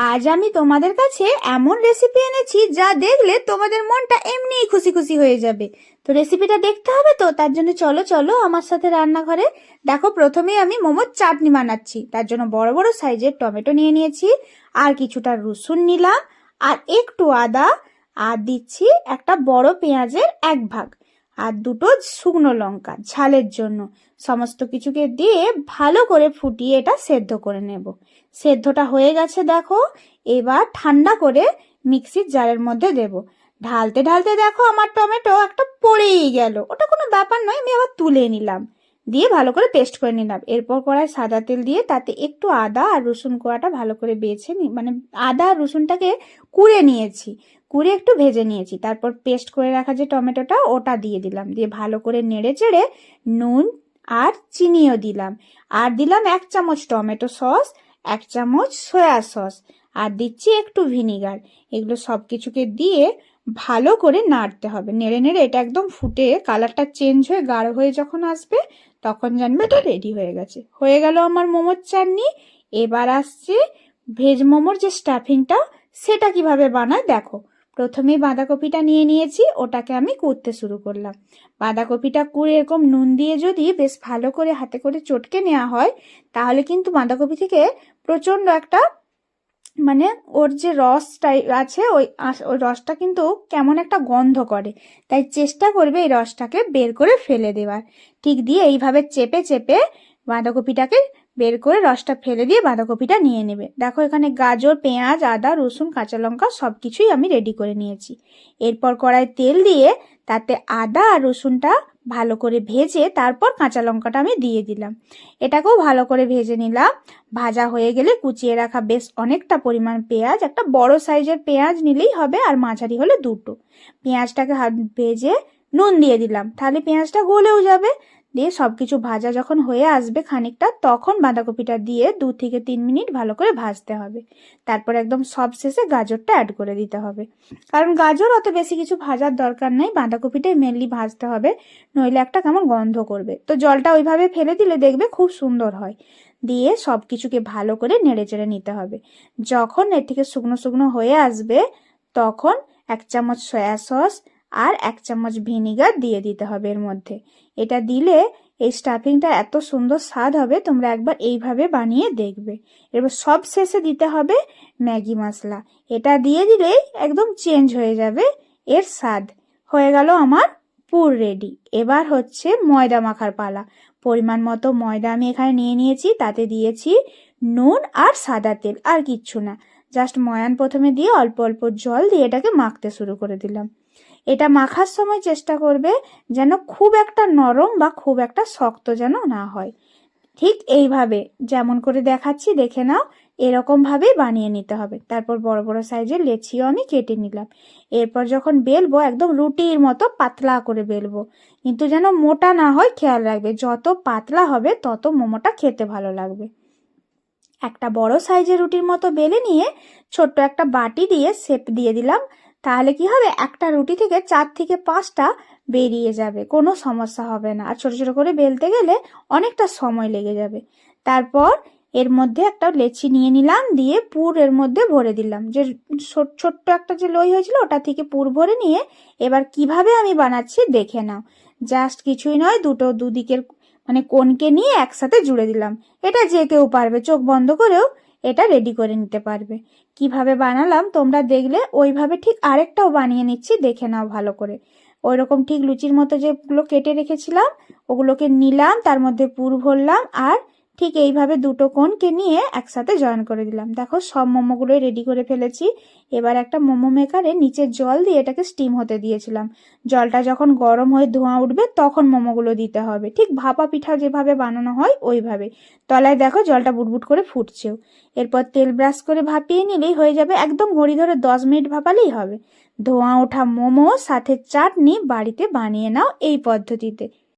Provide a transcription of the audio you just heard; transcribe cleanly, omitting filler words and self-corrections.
আজ আমি তোমাদের কাছে এমন রেসিপি এনেছি যা দেখলে তোমাদের মনটা এমনিই খুশি খুশি হয়ে যাবে। তো রেসিপিটা দেখতে হবে, তো তার জন্য চলো চলো আমার সাথে রান্নাঘরে। দেখো, প্রথমেই আমি মোমোর চাটনি বানাচ্ছি। তার জন্য বড় বড় সাইজের টমেটো নিয়ে নিয়েছি, আর কিছুটা রসুন নিলাম, আর একটু আদা, আর দিচ্ছি একটা বড় পেঁয়াজের 1 ভাগ, আর দুটো শুকনো লঙ্কা ঝালের জন্য। সমস্ত কিছুকে দিয়ে ভালো করে ফুটিয়ে এটা সেদ্ধ করে নেব। সেদ্ধটা হয়ে গেছে দেখো। এবার ঠান্ডা করে মিক্সির জারের মধ্যে দেব। ঢালতে ঢালতে দেখো আমার টমেটো একটা পড়েই গেল। ওটা কোনো ব্যাপার নয়, আমি আবার তুলে নিলাম, দিয়ে ভালো করে পেস্ট করে নিলাম। এরপর কড়াই সাদা তেল দিয়ে তাতে একটু আদা আর রসুন কোয়াটা ভালো করে বেছে মানে আদা আর রসুনটাকে কুড়ে নিয়েছি, কুড়ে একটু ভেজে নিয়েছি। তারপর পেস্ট করে রাখা যে টমেটোটা ওটা দিয়ে দিলাম, দিয়ে ভালো করে নেড়ে চেড়ে নুন আর চিনিও দিলাম, আর দিলাম 1 চামচ টমেটো সস, 1 চামচ সয়া সস, আর দিচ্ছি একটু ভিনিগার। এগুলো সব কিছুকে দিয়ে ভালো করে নাড়তে হবে। নেড়ে নেড়ে এটা একদম ফুটে কালারটা চেঞ্জ হয়ে গাঢ় হয়ে যখন আসবে, তখন জানবে এটা রেডি হয়ে গেছে। হয়ে গেল আমার মোমোর চাটনি। এবার আসছে ভেজ মোমোর যে স্টাফিংটা, সেটা কিভাবে বানায় দেখো। প্রথমেই বাঁধাকপিটা নিয়ে নিয়েছি, ওটাকে আমি কুটতে শুরু করলাম। বাঁধাকপিটা কুড়ে এরকম নুন দিয়ে যদি বেশ ভালো করে হাতে করে চটকে নেওয়া হয়, তাহলে কিন্তু বাঁধাকপি থেকে প্রচণ্ড একটা মানে ওর যে রসটা আছে ওই রসটা কিন্তু কেমন একটা গন্ধ করে। তাই চেষ্টা করবে এই রসটাকে বের করে ফেলে দেওয়ার। ঠিক দিয়ে এইভাবে চেপে চেপে বাঁধাকপিটাকে বের করে রসটা ফেলে দিয়ে বাঁধাকপিটা নিয়ে নেবে। দেখো, এখানে গাজর, পেঁয়াজ, আদা, রসুন, কাঁচা লঙ্কা সব কিছুই আমি রেডি করে নিয়েছি। এরপর কড়াই তেল দিয়ে তাতে আদা আর রসুনটা ভালো করে ভেজে তারপর কাঁচা লঙ্কাটা আমি দিয়ে দিলাম। এটাকেও ভালো করে ভেজে নিলাম। ভাজা হয়ে গেলে কুচিয়ে রাখা বেশ অনেকটা পরিমাণ পেঁয়াজ, একটা বড় সাইজের পেঁয়াজ নিলেই হবে, আর মাঝারি হলে দুটো, পেঁয়াজটাকে ভেজে নুন দিয়ে দিলাম, তাহলে পেঁয়াজটা গলেও যাবে। দিয়ে সব কিছু ভাজা যখন হয়ে আসবে খানিকটা, তখন বাঁধাকপিটা দিয়ে 2 থেকে 3 মিনিট ভালো করে ভাজতে হবে। তারপর একদম সব শেষে গাজরটা অ্যাড করে দিতে হবে, কারণ গাজর অত বেশি কিছু ভাজার দরকার নেই, বাঁধাকপিটাই মেনলি ভাজতে হবে, নইলে একটা কেমন গন্ধ করবে। তো জলটা ওইভাবে ফেলে দিলে দেখবে খুব সুন্দর হয়। দিয়ে সব কিছুকে ভালো করে নেড়ে চেড়ে নিতে হবে। যখন এর থেকে শুকনো শুকনো হয়ে আসবে, তখন 1 চামচ সয়া সস আর 1 চামচ ভিনিগার দিয়ে দিতে হবে এর মধ্যে। এটা দিলে এই স্টাফিংটা এত সুন্দর স্বাদ হবে, তোমরা একবার এইভাবে বানিয়ে দেখবে। এবার সব শেষে দিতে হবে ম্যাগি মশলা। এটা দিয়ে দিলেই একদম চেঞ্জ হয়ে যাবে এর স্বাদ। হয়ে গেল আমার পুর রেডি। এবার হচ্ছে ময়দা মাখার পালা। পরিমাণ মতো ময়দা আমি এখানে নিয়ে নিয়েছি, তাতে দিয়েছি নুন আর সাদা তেল, আর কিচ্ছু না। জাস্ট ময়ান প্রথমে দিয়ে অল্প অল্প জল দিয়ে এটাকে মাখতে শুরু করে দিলাম। এটা মাখার সময় চেষ্টা করবে যেন খুব একটা নরম বা খুব একটা শক্ত যেন না হয়। ঠিক এইভাবে যেমন করে দেখাচ্ছি দেখে নাও, এরকম ভাবেই বানিয়ে নিতে হবে। তারপর বড় বড় সাইজের লেচিও আমি কেটে নিলাম। এরপর যখন বেলবো একদম রুটির মতো পাতলা করে বেলবো, কিন্তু যেন মোটা না হয় খেয়াল রাখবে। যত পাতলা হবে তত মোমোটা খেতে ভালো লাগবে। একটা বড় সাইজের রুটির মতো বেলে নিয়ে ছোট্ট একটা বাটি দিয়ে শেপ দিয়ে দিলাম। তাহলে কি হবে, একটা রুটি থেকে 4 থেকে 5টা বেরিয়ে যাবে, কোনো সমস্যা হবে না। আর ছোট ছোট করে বেলতে গেলে অনেকটা সময় লেগে যাবে। তারপর এর মধ্যে একটা লেচি নিয়ে নিলাম, দিয়ে পুর এর মধ্যে ভরে দিলাম। যে ছোট্ট একটা যে লই হয়েছিল ওটা থেকে পুর ভরে নিয়ে এবার কিভাবে আমি বানাচ্ছি দেখে নাও। জাস্ট কিছুই নয়, দুদিকের মানে কোণকে নিয়ে একসাথে জুড়ে দিলাম। এটা যে কেউ পারবে, চোখ বন্ধ করেও এটা রেডি করে নিতে পারবে। কিভাবে বানালাম তোমরা দেখলে ওইভাবে ঠিক আরেকটাও বানিয়ে নিচ্ছি, দেখে নাও ভালো করে। ওই রকম ঠিক লুচির মতো যেগুলো কেটে রেখেছিলাম ওগুলোকে নিলাম, তার মধ্যে পুর ভরলাম, আর ঠিক এইভাবে দুটো কোণকে নিয়ে একসাথে জয়েন করে দিলাম। দেখো, সব মোমোগুলোই রেডি করে ফেলেছি। এবার একটা মোমো মেকারে নিচে জল দিয়ে এটাকে স্টিম হতে দিয়েছিলাম। জলটা যখন গরম হয়ে ধোঁয়া উঠবে তখন মোমোগুলো দিতে হবে, ঠিক ভাপা পিঠা যেভাবে বানানো হয় ওইভাবে। তলায় দেখো জলটা বুটবুট করে ফুটছেও। এরপর তেল ব্রাশ করে ভাপিয়ে নিলেই হয়ে যাবে, একদম ঘড়ি ধরে 10 মিনিট ভাপালেই হবে। ধোঁয়া ওঠা মোমো সাথে চাটনি বাড়িতে বানিয়ে নাও এই পদ্ধতিতে।